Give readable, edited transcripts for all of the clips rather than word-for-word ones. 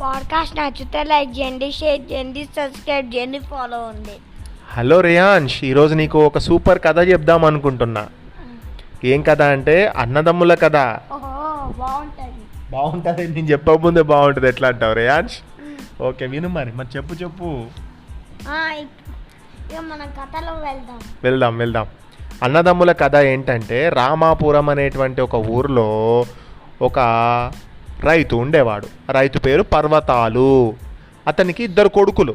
Podcast నచ్చితే like చేయండి, share చేయండి, సబ్స్క్రైబ్ చేయండి, ఫాలో అవ్వండి. హలో రేయాన్ష్, ఈరోజు నీకు ఒక సూపర్ కథ చెప్దాం అనుకుంటున్నా. ఏం కథ అంటే అన్నదమ్ముల కథ. ఓహో, బాగుంటుంది. బాగుంటుంది, నేను చెప్పకముందే బాగుంటుంది. ఎట్లా అంటావు రేయాన్ష్? ఓకే, విను మరి చెప్పు. ఇక మన కథలో వెళ్దాం. అన్నదమ్ముల కథ ఏంటంటే, రామాపురం అనేటువంటి ఒక ఊరిలో ఒక రైతు ఉండేవాడు. రైతు పేరు పర్వతాలు. అతనికి 2 కొడుకులు.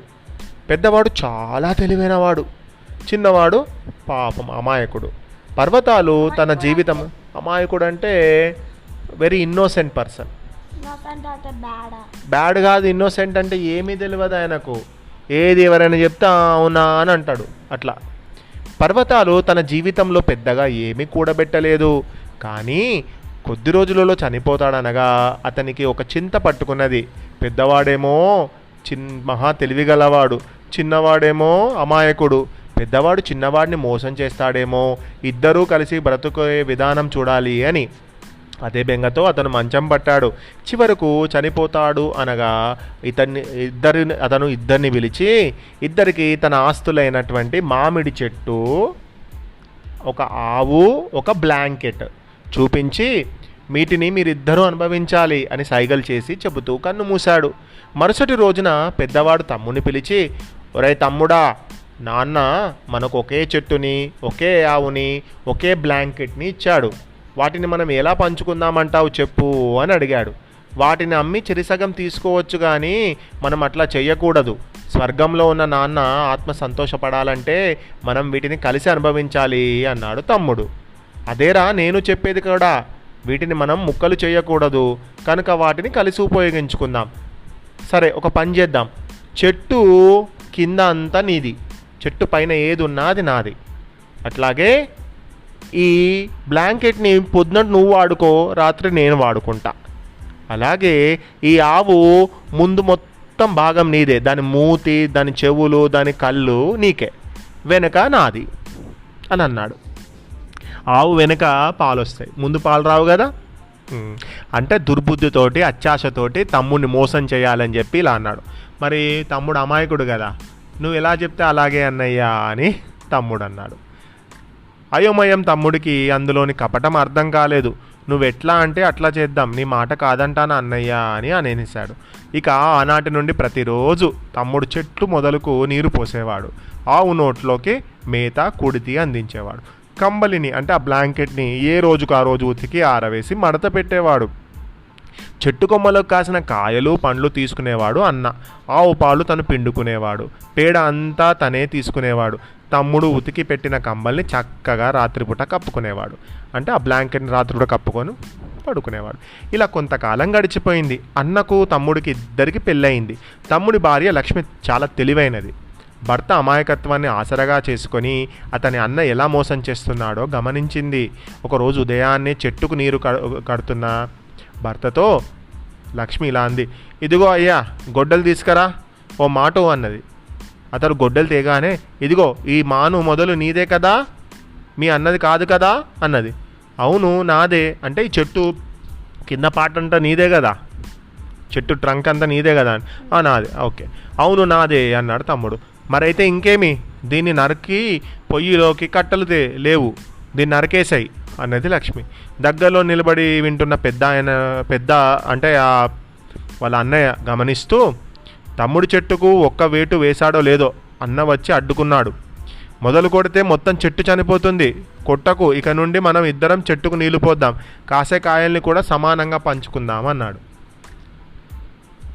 పెద్దవాడు చాలా తెలివైనవాడు, చిన్నవాడు పాపం అమాయకుడు. పర్వతాలు తన జీవితం, అమాయకుడు అంటే వెరీ ఇన్నోసెంట్ పర్సన్. బ్యాడ్ కాదు, ఇన్నోసెంట్ అంటే ఏమీ తెలియదు ఆయనకు. ఏది ఎవరైనా చెప్తే అవునా అని అంటాడు. అట్లా పర్వతాలు తన జీవితంలో పెద్దగా ఏమీ కూడబెట్టలేదు. కానీ కొద్ది రోజులలో చనిపోతాడనగా అతనికి ఒక చింత పట్టుకున్నది. పెద్దవాడేమో మహా తెలివిగలవాడు, చిన్నవాడేమో అమాయకుడు. పెద్దవాడు చిన్నవాడిని మోసం చేస్తాడేమో, ఇద్దరూ కలిసి బ్రతుకే విధానం చూడాలి అని. అదే బెంగతో అతను మంచం పట్టాడు. చివరకు చనిపోతాడు అనగా అతను ఇద్దరిని పిలిచి, ఇద్దరికి తన ఆస్తులైనటువంటి మామిడి చెట్టు, ఒక ఆవు, ఒక బ్లాంకెట్ చూపించి, వీటిని మీరిద్దరూ అనుభవించాలి అని సైగలు చేసి చెబుతూ కన్ను మూశాడు. మరుసటి రోజున పెద్దవాడు తమ్ముని పిలిచి, ఒరే తమ్ముడా, నాన్న మనకు ఒకే చెట్టుని, ఒకే ఆవుని, ఒకే బ్లాంకెట్ని ఇచ్చాడు. వాటిని మనం ఎలా పంచుకుందామంటావు చెప్పు అని అడిగాడు. వాటిని అమ్మి చిరిసగం తీసుకోవచ్చు, కానీ మనం అట్లా చెయ్యకూడదు. స్వర్గంలో ఉన్న నాన్న ఆత్మ సంతోషపడాలంటే మనం వీటిని కలిసి అనుభవించాలి అన్నాడు తమ్ముడు. అదేరా నేను చెప్పేది కూడా, వీటిని మనం ముక్కలు చేయకూడదు, కనుక వాటిని కలిసి ఉపయోగించుకుందాం. సరే, ఒక పని చేద్దాం. చెట్టు కింద అంతా నీది, చెట్టు పైన ఏది ఉన్నా అది నాది. అట్లాగే ఈ బ్లాంకెట్ని పొద్దున నువ్వు వాడుకో, రాత్రి నేను వాడుకుంటా. అలాగే ఈ ఆవు ముందు మొత్తం భాగం నీదే, దాని మూతి, దాని చెవులు, దాని కళ్ళు నీకే, వెనక నాది అని అన్నాడు. ఆవు వెనక పాలు వస్తాయి, ముందు పాలు రావు కదా. అంటే దుర్బుద్ధితోటి, అత్యాశతోటి తమ్ముడిని మోసం చేయాలని చెప్పి ఇలా అన్నాడు. మరి తమ్ముడు అమాయకుడు కదా, నువ్వు ఎలా చెప్తే అలాగే అన్నయ్యా అని తమ్ముడు అన్నాడు. అయోమయం తమ్ముడికి అందులోని కపటం అర్థం కాలేదు. నువ్వెట్లా అంటే అట్లా చేద్దాం, నీ మాట కాదంటానా అన్నయ్య అని అనేసాడు. ఇక ఆనాటి నుండి ప్రతిరోజు తమ్ముడు చెట్లు మొదలుకు నీరు పోసేవాడు. ఆవు నోట్లోకి మేత, కుడితి అందించేవాడు. కంబలిని అంటే ఆ బ్లాంకెట్ని ఏ రోజుకు ఆ రోజు ఉతికి ఆరవేసి మడత పెట్టేవాడు. చెట్టు కొమ్మలకు కాసిన కాయలు, పండ్లు తీసుకునేవాడు అన్న. ఆవు పాలు తను పిండుకునేవాడు. పేడ అంతా తనే తీసుకునేవాడు. తమ్ముడు ఉతికి పెట్టిన కంబల్ని చక్కగా రాత్రిపూట కప్పుకునేవాడు. అంటే ఆ బ్లాంకెట్ని రాత్రిపూట కప్పుకొని పడుకునేవాడు. ఇలా కొంతకాలం గడిచిపోయింది. అన్నకు తమ్ముడికి ఇద్దరికి పెళ్ళయింది. తమ్ముడి భార్య లక్ష్మి చాలా తెలివైనది. భర్త అమాయకత్వాన్ని ఆసరగా చేసుకొని అతని అన్న ఎలా మోసం చేస్తున్నాడో గమనించింది. ఒకరోజు ఉదయాన్నే చెట్టుకు నీరు కడుతున్న భర్తతో లక్ష్మి ఇలా అంది, ఇదిగో అయ్యా, గొడ్డలు తీసుకురా, ఓ మాటో అన్నది. అతడు గొడ్డలు తేగానే, ఇదిగో ఈ మాను మొదలు నీదే కదా, మీ అన్నది కాదు కదా అన్నది. అవును నాదే. అంటే ఈ చెట్టు కింద పాట అంతా నీదే కదా, చెట్టు ట్రంక్ అంతా నీదే కదా. నాదే. ఓకే, అవును నాదే అన్నాడు తమ్ముడు. మరైతే ఇంకేమి, దీన్ని నరికి పొయ్యిలోకి కట్టలు లేవు, దీన్ని నరికేసాయి అన్నది లక్ష్మి. దగ్గరలో నిలబడి వింటున్న పెద్ద అంటే వాళ్ళ అన్నయ్య గమనిస్తూ, తమ్ముడి చెట్టుకు ఒక్క వేటు వేశాడో లేదో అన్న వచ్చి అడ్డుకున్నాడు. మొదలు కొడితే మొత్తం చెట్టు చనిపోతుంది, కొట్టకు, ఇక నుండి మనం ఇద్దరం చెట్టుకు నీళ్లు పోద్దాం, కాసే కాయల్ని కూడా సమానంగా పంచుకుందాం అన్నాడు.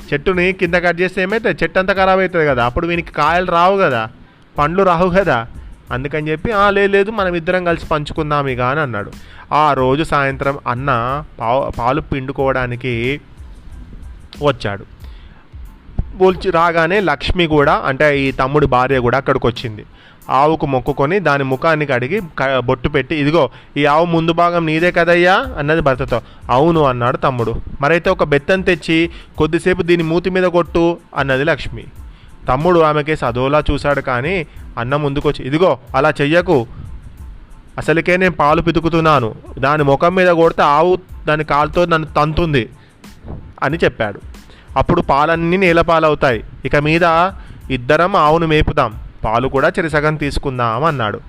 చెట్టుని కింద కట్ చేస్తే ఏమైతే చెట్టు అంతా ఖరాబ్ అవుతుంది కదా, అప్పుడు వీనికి కాయలు రావు కదా, పండ్లు రావు కదా. అందుకని చెప్పి లేదు మనం ఇద్దరం కలిసి పంచుకుందాం ఇక అని అన్నాడు. ఆ రోజు సాయంత్రం అన్న పాలు పిండుకోవడానికి వచ్చాడు. రాగానే లక్ష్మి కూడా, అంటే ఈ తమ్ముడి భార్య కూడా అక్కడికి వచ్చింది. ఆవుకు మొక్కుకొని దాని ముఖాన్ని కడిగి బొట్టు పెట్టి, ఇదిగో ఈ ఆవు ముందు భాగం నీదే కదయ్యా అన్నది భర్తతో. అవును అన్నాడు తమ్ముడు. మరైతే ఒక బెత్తం తెచ్చి కొద్దిసేపు దీని మూతి మీద కొట్టు అన్నది లక్ష్మి. తమ్ముడు ఆమెకేసి అదోలా చూశాడు, కానీ అన్న ముందుకొచ్చి, ఇదిగో అలా చెయ్యకు, అసలుకే నేను పాలు పితుకుతున్నాను, దాని ముఖం మీద కొడితే ఆవు దాని కాలుతో నన్ను తంతుంది అని చెప్పాడు. అప్పుడు పాలన్నీ నేలపాలవుతాయి. ఇక మీద ఇద్దరం ఆవును మేపుదాం, పాలు కూడా చెరిసగం తీసుకుందాం అన్నాడు.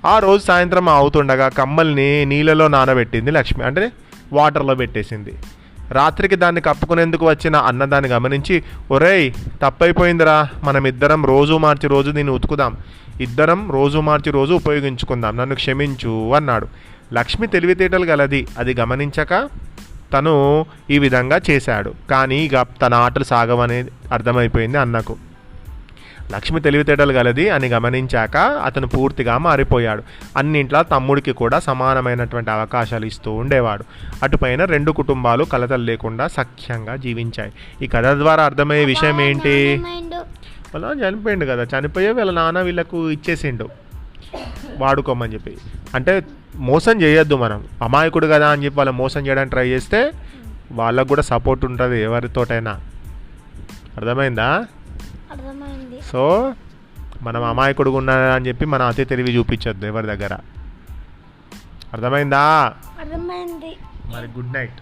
ఆ రోజు సాయంత్రం అవుతుండగా కమ్మల్ని నీళ్ళలో నానబెట్టింది లక్ష్మి, అంటే వాటర్లో పెట్టేసింది. రాత్రికి దాన్ని కప్పుకునేందుకు వచ్చిన అన్న దాన్ని గమనించి, ఒరేయ్ తప్పైపోయిందిరా, మనం ఇద్దరం రోజు మార్చి రోజు దీన్ని ఉతుకుదాం, ఇద్దరం రోజు మార్చి రోజు ఉపయోగించుకుందాం, నన్ను క్షమించు అన్నాడు. లక్ష్మి తెలివితేటలు గలది, అది గమనించక తను ఈ విధంగా చేశాడు. కానీ ఇక తన ఆటలు సాగవనేది అర్థమైపోయింది అన్నకు. లక్ష్మి తెలివితేటలు గలది అని గమనించాక అతను పూర్తిగా మారిపోయాడు. అన్నింట్లో తమ్ముడికి కూడా సమానమైనటువంటి అవకాశాలు ఇస్తూ ఉండేవాడు. అటుపైన రెండు కుటుంబాలు కలతలు లేకుండా సఖ్యంగా జీవించాయి. ఈ కథ ద్వారా అర్థమయ్యే విషయం ఏంటి? వాళ్ళ చనిపోయిండు కదా, చనిపోయే వీళ్ళ నాన్న వీళ్ళకు ఇచ్చేసిండు వాడుకోమని చెప్పి. అంటే మోసం చేయొద్దు మనం, అమాయకుడు కదా అని చెప్పి వాళ్ళ మోసం చేయడానికి ట్రై చేస్తే వాళ్ళకు కూడా సపోర్ట్ ఉంటుంది ఎవరితోటైనా. అర్థమైందా? సో మనం అమాయకుడుగా ఉన్నా అని చెప్పి మన అతి తెలివి చూపించొద్దు ఎవరి దగ్గర. అర్థమైందా? అర్థమైంది. మరి గుడ్ నైట్,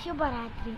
శుభరాత్రి.